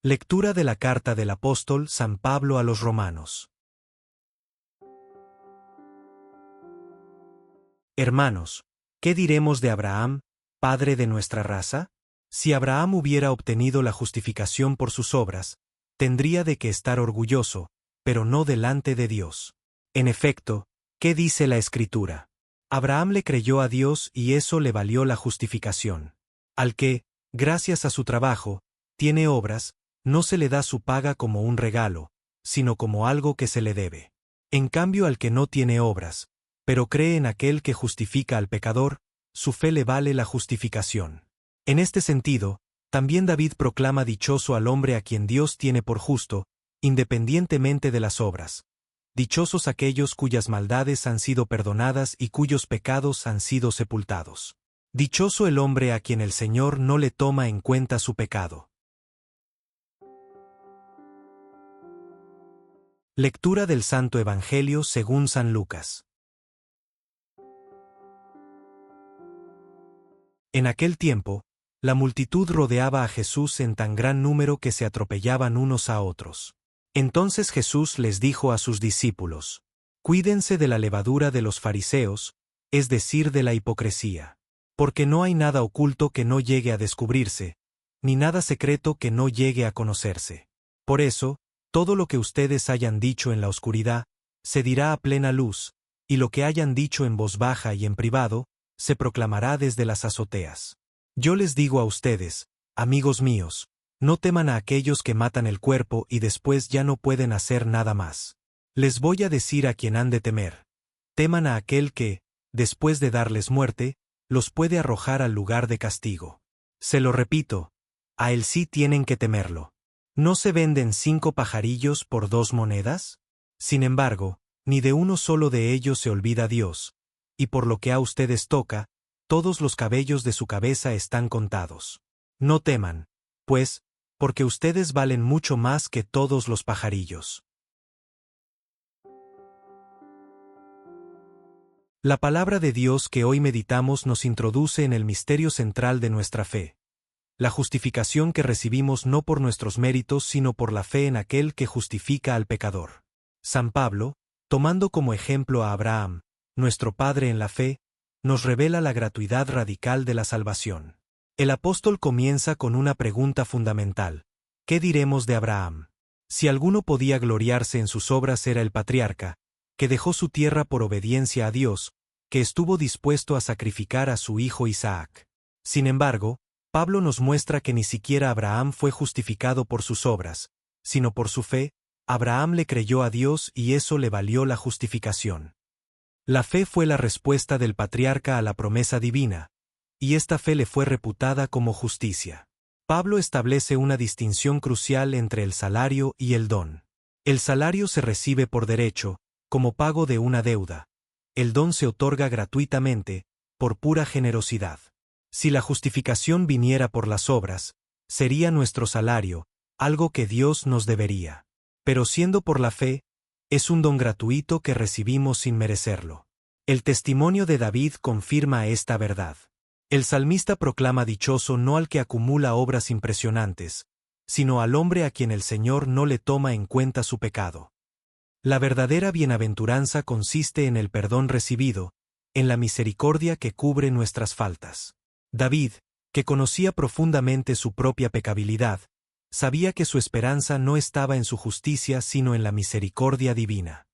Lectura de la carta del apóstol San Pablo a los Romanos. Hermanos, ¿qué diremos de Abraham, padre de nuestra raza? Si Abraham hubiera obtenido la justificación por sus obras, tendría de qué estar orgulloso, pero no delante de Dios. En efecto, ¿qué dice la Escritura? Abraham le creyó a Dios y eso le valió la justificación. Al que, gracias a su trabajo, tiene obras, no se le da su paga como un regalo, sino como algo que se le debe. En cambio, al que no tiene obras, pero cree en aquel que justifica al pecador, su fe le vale la justificación. En este sentido, también David proclama dichoso al hombre a quien Dios tiene por justo, independientemente de las obras. Dichosos aquellos cuyas maldades han sido perdonadas y cuyos pecados han sido sepultados. Dichoso el hombre a quien el Señor no le toma en cuenta su pecado. Lectura del Santo Evangelio según San Lucas. En aquel tiempo, la multitud rodeaba a Jesús en tan gran número que se atropellaban unos a otros. Entonces Jesús les dijo a sus discípulos: Cuídense de la levadura de los fariseos, es decir, de la hipocresía. Porque no hay nada oculto que no llegue a descubrirse, ni nada secreto que no llegue a conocerse. Por eso, todo lo que ustedes hayan dicho en la oscuridad, se dirá a plena luz, y lo que hayan dicho en voz baja y en privado, se proclamará desde las azoteas. Yo les digo a ustedes, amigos míos, no teman a aquellos que matan el cuerpo y después ya no pueden hacer nada más. Les voy a decir a quien han de temer. Teman a aquel que, después de darles muerte, los puede arrojar al lugar de castigo. Se lo repito, a él sí tienen que temerlo. ¿No se venden 5 pajarillos por 2 monedas? Sin embargo, ni de uno solo de ellos se olvida Dios, y por lo que a ustedes toca, todos los cabellos de su cabeza están contados. No teman, pues, porque ustedes valen mucho más que todos los pajarillos. La palabra de Dios que hoy meditamos nos introduce en el misterio central de nuestra fe. La justificación que recibimos no por nuestros méritos sino por la fe en aquel que justifica al pecador. San Pablo, tomando como ejemplo a Abraham, nuestro padre en la fe, nos revela la gratuidad radical de la salvación. El apóstol comienza con una pregunta fundamental: ¿qué diremos de Abraham? Si alguno podía gloriarse en sus obras era el patriarca, que dejó su tierra por obediencia a Dios, que estuvo dispuesto a sacrificar a su hijo Isaac. Sin embargo, Pablo nos muestra que ni siquiera Abraham fue justificado por sus obras, sino por su fe. Abraham le creyó a Dios y eso le valió la justificación. La fe fue la respuesta del patriarca a la promesa divina, y esta fe le fue reputada como justicia. Pablo establece una distinción crucial entre el salario y el don. El salario se recibe por derecho, como pago de una deuda. El don se otorga gratuitamente, por pura generosidad. Si la justificación viniera por las obras, sería nuestro salario, algo que Dios nos debería. Pero siendo por la fe, es un don gratuito que recibimos sin merecerlo. El testimonio de David confirma esta verdad. El salmista proclama dichoso no al que acumula obras impresionantes, sino al hombre a quien el Señor no le toma en cuenta su pecado. La verdadera bienaventuranza consiste en el perdón recibido, en la misericordia que cubre nuestras faltas. David, que conocía profundamente su propia pecabilidad, sabía que su esperanza no estaba en su justicia sino en la misericordia divina.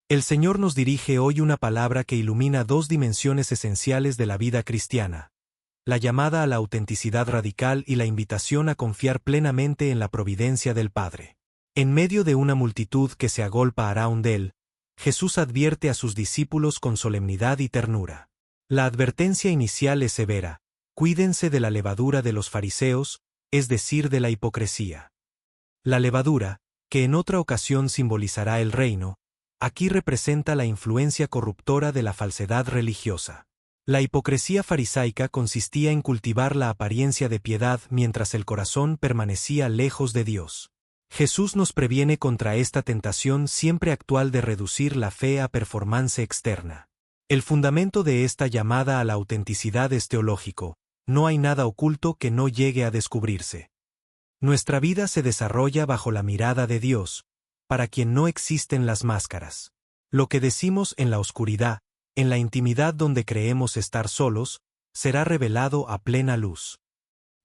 El Señor nos dirige hoy una palabra que ilumina 2 dimensiones esenciales de la vida cristiana: la llamada a la autenticidad radical y la invitación a confiar plenamente en la providencia del Padre. En medio de una multitud que se agolpa around él, Jesús advierte a sus discípulos con solemnidad y ternura. La advertencia inicial es severa: cuídense de la levadura de los fariseos, es decir, de la hipocresía. La levadura, que en otra ocasión simbolizará el reino, aquí representa la influencia corruptora de la falsedad religiosa. La hipocresía farisaica consistía en cultivar la apariencia de piedad mientras el corazón permanecía lejos de Dios. Jesús nos previene contra esta tentación siempre actual de reducir la fe a performance externa. El fundamento de esta llamada a la autenticidad es teológico, no hay nada oculto que no llegue a descubrirse. Nuestra vida se desarrolla bajo la mirada de Dios, para quien no existen las máscaras. Lo que decimos en la oscuridad, en la intimidad donde creemos estar solos, será revelado a plena luz.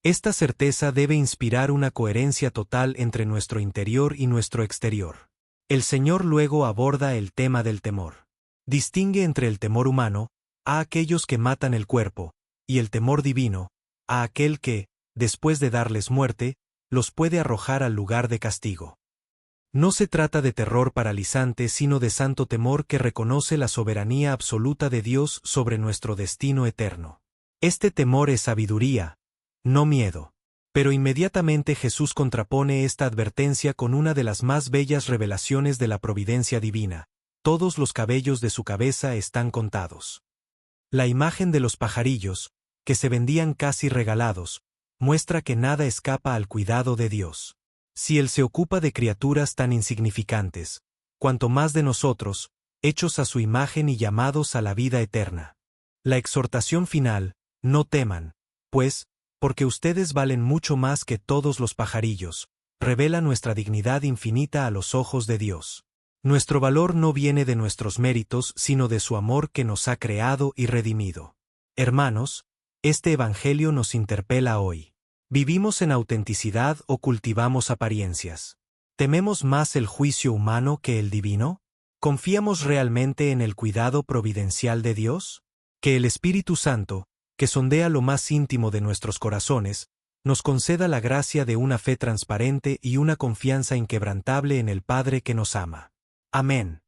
Esta certeza debe inspirar una coherencia total entre nuestro interior y nuestro exterior. El Señor luego aborda el tema del temor. Distingue entre el temor humano, a aquellos que matan el cuerpo, y el temor divino, a aquel que, después de darles muerte, los puede arrojar al lugar de castigo. No se trata de terror paralizante sino de santo temor que reconoce la soberanía absoluta de Dios sobre nuestro destino eterno. Este temor es sabiduría, no miedo. Pero inmediatamente Jesús contrapone esta advertencia con una de las más bellas revelaciones de la providencia divina: todos los cabellos de su cabeza están contados. La imagen de los pajarillos, que se vendían casi regalados, muestra que nada escapa al cuidado de Dios. Si Él se ocupa de criaturas tan insignificantes, cuanto más de nosotros, hechos a su imagen y llamados a la vida eterna. La exhortación final: no teman, pues, porque ustedes valen mucho más que todos los pajarillos, revela nuestra dignidad infinita a los ojos de Dios. Nuestro valor no viene de nuestros méritos sino de su amor que nos ha creado y redimido. Hermanos, este Evangelio nos interpela hoy. ¿Vivimos en autenticidad o cultivamos apariencias? ¿Tememos más el juicio humano que el divino? ¿Confiamos realmente en el cuidado providencial de Dios? Que el Espíritu Santo, que sondea lo más íntimo de nuestros corazones, nos conceda la gracia de una fe transparente y una confianza inquebrantable en el Padre que nos ama. Amén.